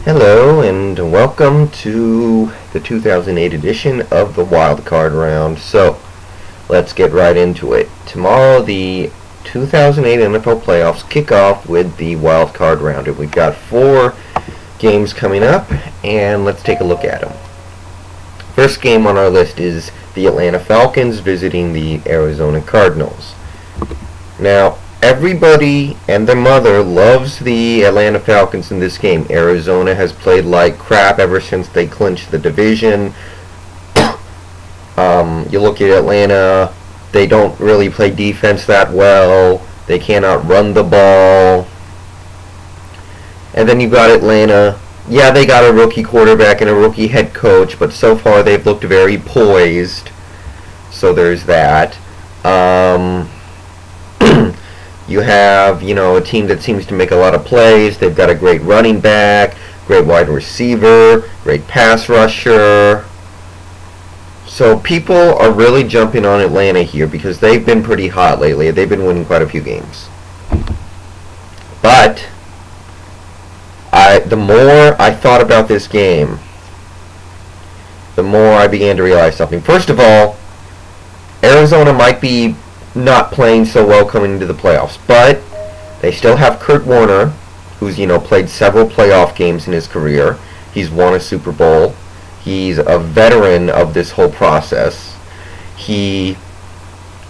Hello and welcome to the 2008 edition of the Wild Card Round. So, let's get right into it. Tomorrow, the 2008 NFL playoffs kick off with the Wild Card Round. And we've got 4 games coming up, and let's take a look at them. First game on our list is the Atlanta Falcons visiting the Arizona Cardinals. Now, everybody and their mother loves the Atlanta Falcons in this game. Arizona has played like crap ever since they clinched the division. You look at Atlanta, they don't really play defense that well. They cannot run the ball. And then you got Atlanta. Yeah, they got a rookie quarterback and a rookie head coach, but so far they've looked very poised. So there's that. You have, a team that seems to make a lot of plays. They've got a great running back, great wide receiver, great pass rusher. So people are really jumping on Atlanta here because they've been pretty hot lately. They've been winning quite a few games. But the more I thought about this game, the more I began to realize something. First of all, Arizona might be not playing so well coming into the playoffs, but they still have Kurt Warner, who's played several playoff games in his career. He's won a Super Bowl. He's a veteran of this whole process. He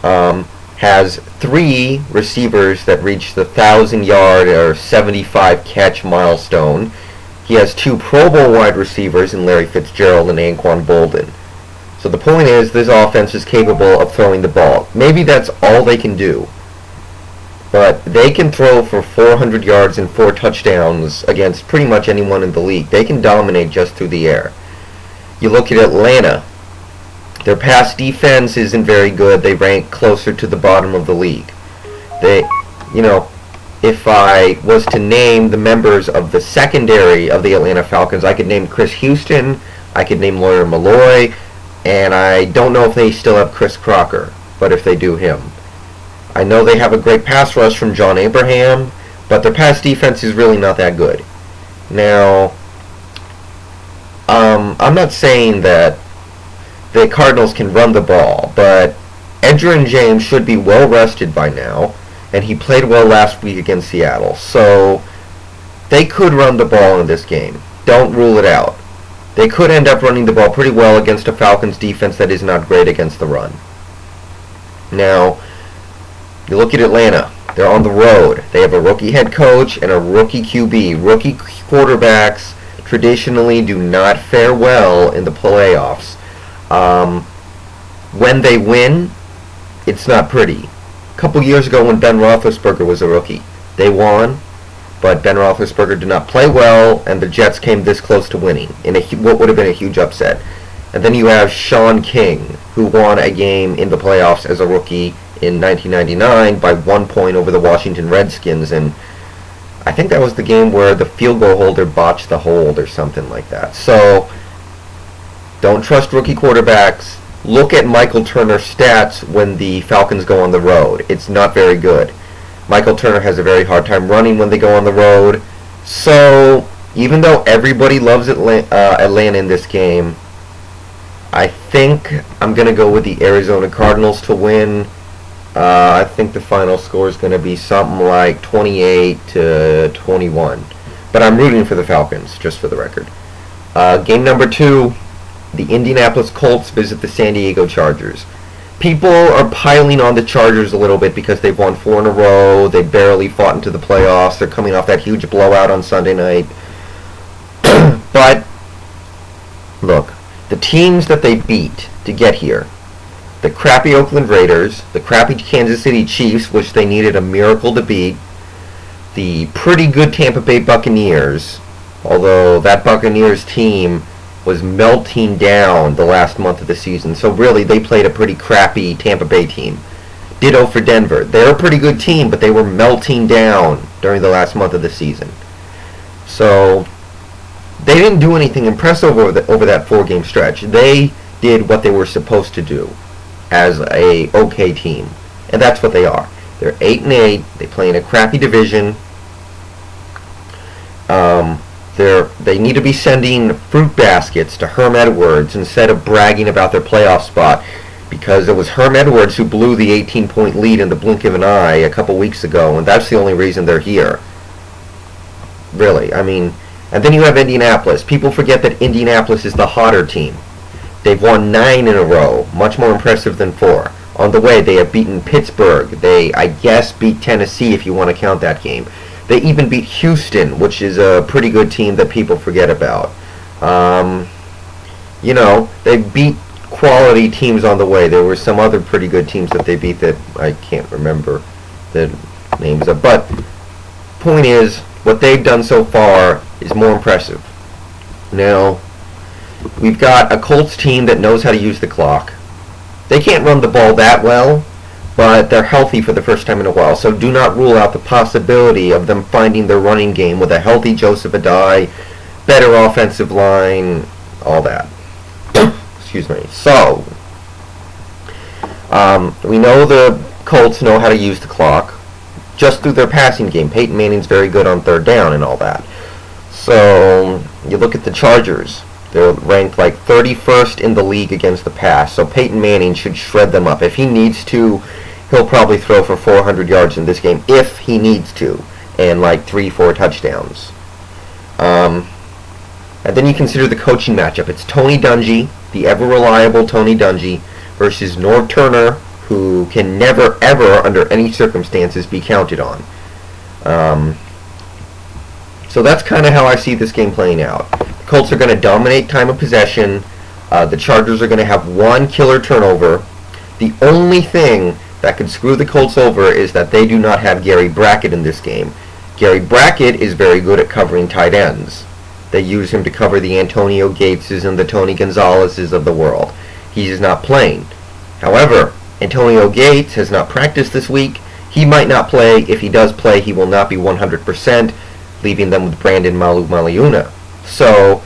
has 3 receivers that reached the 1,000-yard or 75-catch milestone. He has 2 Pro Bowl wide receivers in Larry Fitzgerald and Anquan Boldin. So the point is, this offense is capable of throwing the ball. Maybe that's all they can do. But they can throw for 400 yards and 4 touchdowns against pretty much anyone in the league. They can dominate just through the air. You look at Atlanta. Their pass defense isn't very good. They rank closer to the bottom of the league. If I was to name the members of the secondary of the Atlanta Falcons, I could name Chris Houston, I could name Lawyer Milloy, and I don't know if they still have Chris Crocker, but if they do, him. I know they have a great pass rush from John Abraham, but their pass defense is really not that good. Now, I'm not saying that the Cardinals can run the ball, but Edgerrin James should be well rested by now, and he played well last week against Seattle. So they could run the ball in this game. Don't rule it out. They could end up running the ball pretty well against a Falcons defense that is not great against the run. Now, you look at Atlanta. They're on the road. They have a rookie head coach and a rookie QB. Rookie quarterbacks traditionally do not fare well in the playoffs. When they win, it's not pretty. A couple years ago when Ben Roethlisberger was a rookie, they won, but Ben Roethlisberger did not play well, and the Jets came this close to winning in what would have been a huge upset. And then you have Sean King, who won a game in the playoffs as a rookie in 1999 by 1 point over the Washington Redskins, and I think that was the game where the field goal holder botched the hold or something like that. So, don't trust rookie quarterbacks. Look at Michael Turner's stats when the Falcons go on the road. It's not very good. Michael Turner has a very hard time running when they go on the road. So, even though everybody loves Atlanta in this game, I think I'm going to go with the Arizona Cardinals to win. I think the final score is going to be something like 28-21. But I'm rooting for the Falcons, just for the record. Game number 2, the Indianapolis Colts visit the San Diego Chargers. People are piling on the Chargers a little bit because they've won 4 in a row. They barely fought into the playoffs. They're coming off that huge blowout on Sunday night. But, look, the teams that they beat to get here, the crappy Oakland Raiders, the crappy Kansas City Chiefs, which they needed a miracle to beat, the pretty good Tampa Bay Buccaneers, although that Buccaneers team was melting down the last month of the season. So really, they played a pretty crappy Tampa Bay team. Ditto for Denver. They're a pretty good team, but they were melting down during the last month of the season. So they didn't do anything impressive over that 4-game stretch. They did what they were supposed to do as a okay team, and that's what they are. They're 8-8. They play in a crappy division. They need to be sending fruit baskets to Herm Edwards instead of bragging about their playoff spot, because it was Herm Edwards who blew the 18-point lead in the blink of an eye a couple weeks ago, and that's the only reason they're here. Really, I mean, and then you have Indianapolis. People forget that Indianapolis is the hotter team. They've won 9 in a row, much more impressive than 4. On the way, they have beaten Pittsburgh. They, I guess, beat Tennessee if you want to count that game. They even beat Houston, which is a pretty good team that people forget about. You know, they beat quality teams on the way. There were some other pretty good teams that they beat that I can't remember the names of. But point is, what they've done so far is more impressive. Now, we've got a Colts team that knows how to use the clock. They can't run the ball that well, but they're healthy for the first time in a while, so do not rule out the possibility of them finding their running game with a healthy Joseph Adai, better offensive line, all that. Excuse me. So, we know the Colts know how to use the clock just through their passing game. Peyton Manning's very good on third down and all that. So, you look at the Chargers. They're ranked like 31st in the league against the pass, so Peyton Manning should shred them up. If he needs to, he'll probably throw for 400 yards in this game, if he needs to, and like 3-4 touchdowns. And then you consider the coaching matchup. It's Tony Dungy, the ever-reliable Tony Dungy, versus Norv Turner, who can never, ever, under any circumstances, be counted on. So that's kind of how I see this game playing out. The Colts are going to dominate time of possession. The Chargers are going to have one killer turnover. The only thing that could screw the Colts over is that they do not have Gary Brackett in this game. Gary Brackett is very good at covering tight ends. They use him to cover the Antonio Gateses and the Tony Gonzalez's of the world. He is not playing. However, Antonio Gates has not practiced this week. He might not play. If he does play, he will not be 100%, leaving them with Brandon Maliuna. So,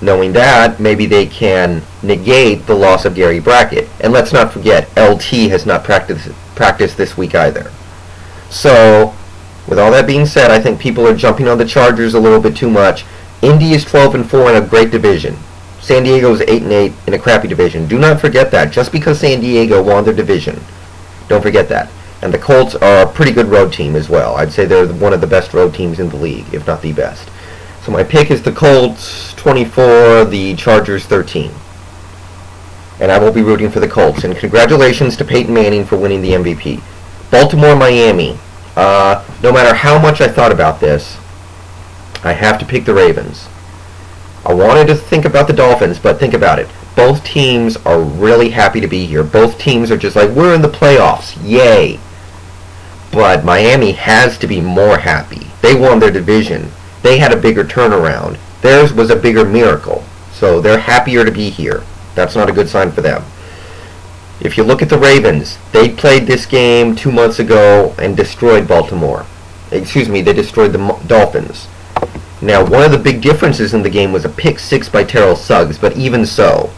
knowing that, maybe they can negate the loss of Gary Brackett. And let's not forget, LT has not practiced this week either. So, with all that being said, I think people are jumping on the Chargers a little bit too much. Indy is 12-4 in a great division. San Diego is 8-8 in a crappy division. Do not forget that. Just because San Diego won their division, don't forget that. And the Colts are a pretty good road team as well. I'd say they're one of the best road teams in the league, if not the best. So my pick is the Colts 24, the Chargers 13. And I will be rooting for the Colts. And congratulations to Peyton Manning for winning the MVP. Baltimore, Miami. No matter how much I thought about this, I have to pick the Ravens. I wanted to think about the Dolphins, but think about it. Both teams are really happy to be here. Both teams are just like, we're in the playoffs. Yay. But Miami has to be more happy. They won their division. They had a bigger turnaround. Theirs was a bigger miracle. So they're happier to be here. That's not a good sign for them. If you look at the Ravens, they played this game 2 months ago and destroyed Baltimore. Excuse me, they destroyed the Dolphins. Now, one of the big differences in the game was a pick six by Terrell Suggs, but even so,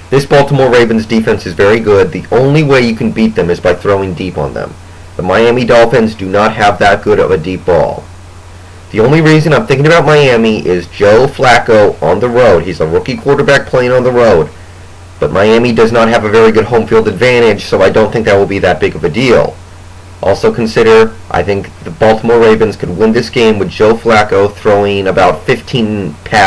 this Baltimore Ravens defense is very good. The only way you can beat them is by throwing deep on them. The Miami Dolphins do not have that good of a deep ball. The only reason I'm thinking about Miami is Joe Flacco on the road. He's a rookie quarterback playing on the road. But Miami does not have a very good home field advantage, so I don't think that will be that big of a deal. Also consider, I think the Baltimore Ravens could win this game with Joe Flacco throwing about 15 passes